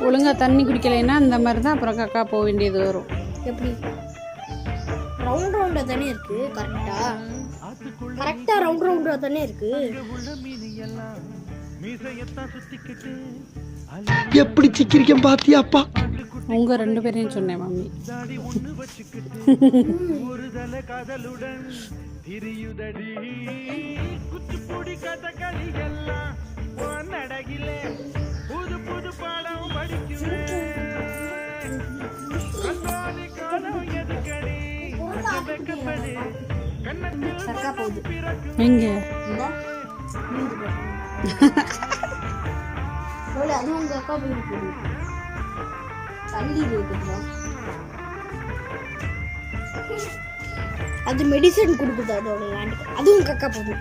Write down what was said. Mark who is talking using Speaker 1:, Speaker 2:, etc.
Speaker 1: ஒழுங்கா தண்ணி குடிக்கலைன்னா அந்த மாதிரி தான் அப்புறம் கக்கா போக வேண்டியது வரும்.
Speaker 2: எப்படி ரவுண்டா தானே இருக்கு? கரெக்டா ரவுண்டா தானே இருக்கு.
Speaker 3: எப்படி சிக்கிரிக்கம் பாத்தியாப்பா?
Speaker 1: உங்க 2 பேரையும் சொன்னேன் மம்மி. எங்க
Speaker 2: அதுவும் உங்க அக்கா போயிருக்கு. தள்ளி இருக்குதா? அது மெடிசன் கொடுக்குது அதோட லேண்டுக்கு. அதுவும் கக்கா போகுது.